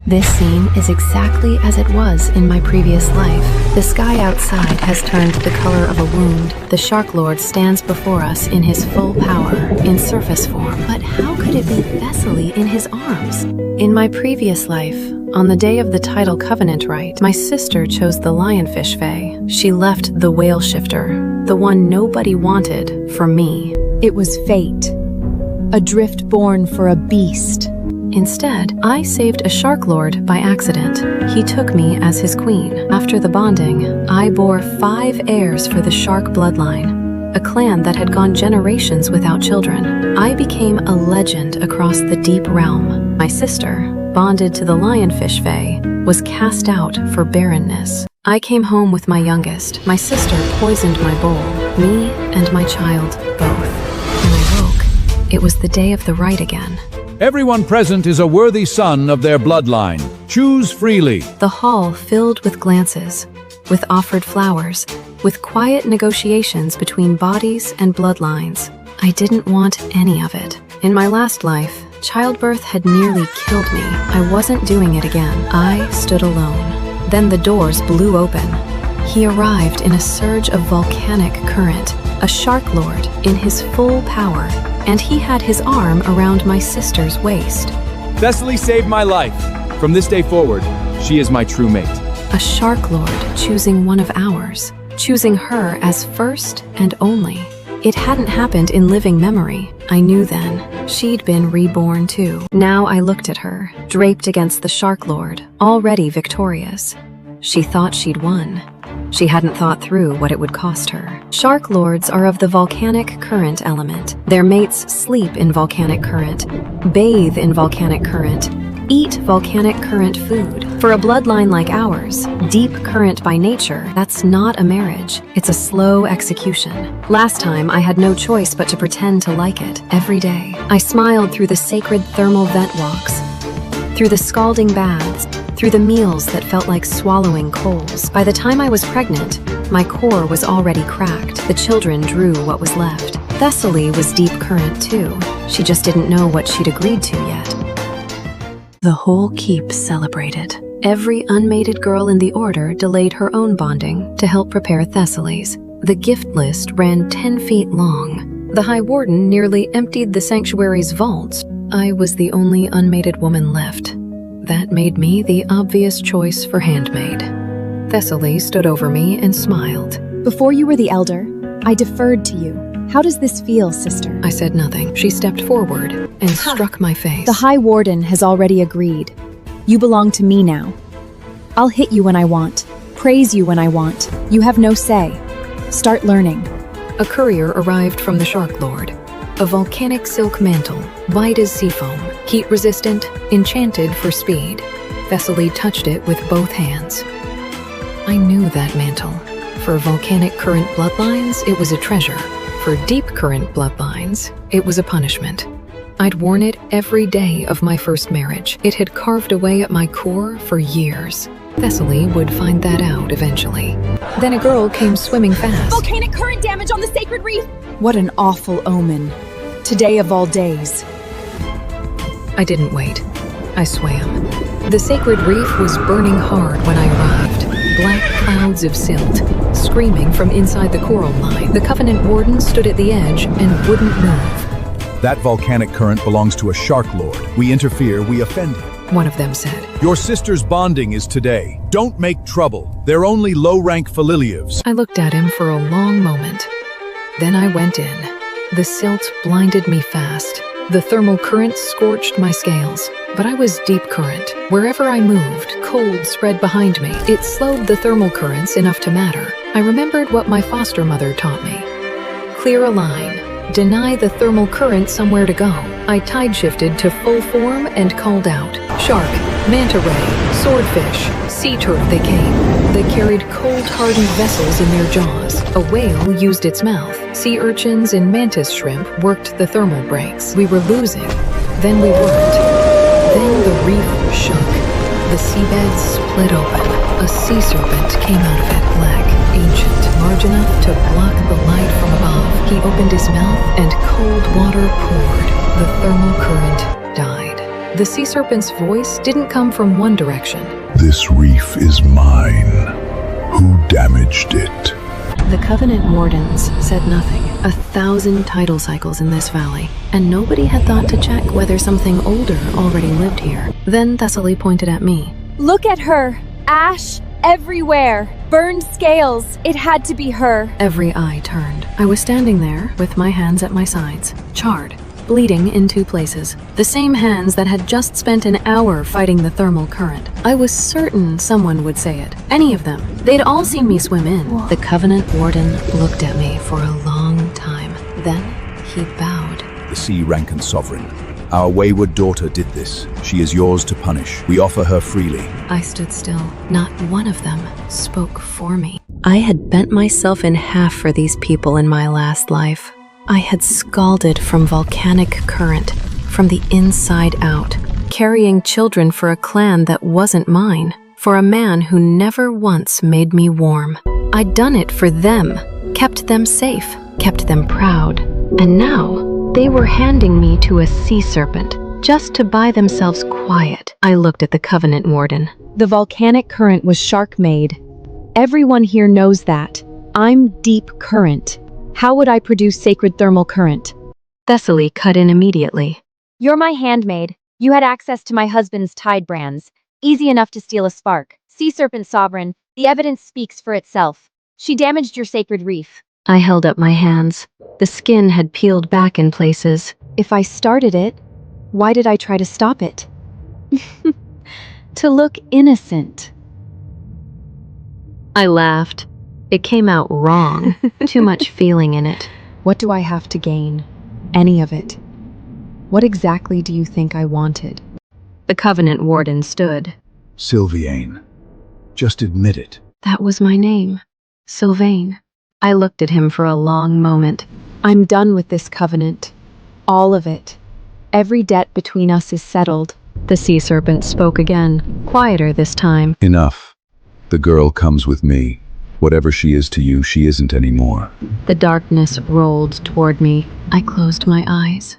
This scene is exactly as it was in my previous life. The sky outside has turned the color of a wound. The Shark Lord stands before us in his full power, in surface form. But how could it be Thessaly in his arms? In my previous life, on the day of the tidal covenant rite, my sister chose the lionfish fae. She left the whale shifter, the one nobody wanted, for me. It was fate. A drift born for a beast. Instead, I saved a Shark Lord by accident. He took me as his queen. After the bonding, I bore 5 heirs for the Shark bloodline, a clan that had gone generations without children. I became a legend across the deep realm. My sister, bonded to the lionfish fae, was cast out for barrenness. I came home with my youngest. My sister poisoned my bowl, me and my child both. When I woke, it was the day of the rite again. Everyone present is a worthy son of their bloodline. Choose freely. The hall filled with glances, with offered flowers, with quiet negotiations between bodies and bloodlines. I didn't want any of it. In my last life, childbirth had nearly killed me. I wasn't doing it again. I stood alone. Then the doors blew open. He arrived in a surge of volcanic current, a Shark Lord in his full power, and he had his arm around my sister's waist. Thessaly saved my life. From this day forward, she is my true mate. A Shark Lord choosing one of ours, choosing her as first and only. It hadn't happened in living memory. I knew then. She'd been reborn too. Now I looked at her, draped against the Shark Lord, already victorious. She thought she'd won. She hadn't thought through what it would cost her. Shark Lords are of the volcanic current element. Their mates sleep in volcanic current, bathe in volcanic current, eat volcanic current food. For a bloodline like ours, deep current by nature, that's not a marriage. It's a slow execution. Last time, I had no choice but to pretend to like it every day. I smiled through the sacred thermal vent walks, through the scalding baths, through the meals that felt like swallowing coals. By the time I was pregnant, my core was already cracked. The children drew what was left. Thessaly was deep current too. She just didn't know what she'd agreed to yet. The whole keep celebrated. Every unmated girl in the order delayed her own bonding to help prepare Thessaly's. The gift list ran 10 feet long. The High Warden nearly emptied the sanctuary's vaults. I was the only unmated woman left. That made me the obvious choice for handmaid. Thessaly stood over me and smiled. Before you were the elder, I deferred to you. How does this feel, sister? I said nothing. She stepped forward and struck my face. The High Warden has already agreed. You belong to me now. I'll hit you when I want, praise you when I want. You have no say. Start learning. A courier arrived from the Shark Lord. A volcanic silk mantle, white as seafoam, heat-resistant, enchanted for speed. Thessaly touched it with both hands. I knew that mantle. For volcanic current bloodlines, it was a treasure. For deep current bloodlines, it was a punishment. I'd worn it every day of my first marriage. It had carved away at my core for years. Thessaly would find that out eventually. Then a girl came swimming fast. Volcanic current damage on the sacred reef! What an awful omen. Today of all days. I didn't wait. I swam. The sacred reef was burning hard when I arrived. Black clouds of silt, screaming from inside the coral line. The Covenant Warden stood at the edge and wouldn't move. That volcanic current belongs to a Shark Lord. We interfere, we offend him. One of them said. Your sister's bonding is today. Don't make trouble. They're only low-rank Falilievs. I looked at him for a long moment. Then I went in. The silt blinded me fast. The thermal current scorched my scales, but I was deep current. Wherever I moved, cold spread behind me. It slowed the thermal currents enough to matter. I remembered what my foster mother taught me. Clear a line. Deny the thermal current somewhere to go. I tide-shifted to full form and called out. Shark, manta ray, swordfish, sea turtle they came. They carried cold-hardened vessels in their jaws. A whale used its mouth. Sea urchins and mantis shrimp worked the thermal brakes. We were losing. Then we weren't. Then the reef shook. The seabed split open. A sea serpent came out of it, black, ancient, large enough to block the light from above. He opened his mouth and cold water poured. The thermal current died. The sea serpent's voice didn't come from one direction. This reef is mine. Who damaged it? The Covenant Wardens said nothing. 1,000 tidal cycles in this valley, and nobody had thought to check whether something older already lived here. Then Thessaly pointed at me. Look at her! Ash everywhere! Burned scales! It had to be her! Every eye turned. I was standing there with my hands at my sides, charred, bleeding in 2 places. The same hands that had just spent an hour fighting the thermal current. I was certain someone would say it. Any of them. They'd all seen me swim in. Whoa. The Covenant Warden looked at me for a long time. Then he bowed. The Sea Rankin Sovereign. Our wayward daughter did this. She is yours to punish. We offer her freely. I stood still. Not one of them spoke for me. I had bent myself in half for these people in my last life. I had scalded from volcanic current, from the inside out, carrying children for a clan that wasn't mine, for a man who never once made me warm. I'd done it for them, kept them safe, kept them proud. And now, they were handing me to a sea serpent, just to buy themselves quiet. I looked at the Covenant Warden. The volcanic current was shark-made. Everyone here knows that. I'm deep current. How would I produce sacred thermal current? Thessaly cut in immediately. You're my handmaid. You had access to my husband's tide brands. Easy enough to steal a spark. Sea Serpent Sovereign, the evidence speaks for itself. She damaged your sacred reef. I held up my hands. The skin had peeled back in places. If I started it, why did I try to stop it? To look innocent. I laughed. It came out wrong. Too much feeling in it. What do I have to gain? Any of it? What exactly do you think I wanted? The Covenant Warden stood. Sylviane. Just admit it. That was my name. Sylvain. I looked at him for a long moment. I'm done with this covenant. All of it. Every debt between us is settled. The sea serpent spoke again, quieter this time. Enough. The girl comes with me. Whatever she is to you, she isn't anymore. The darkness rolled toward me. I closed my eyes.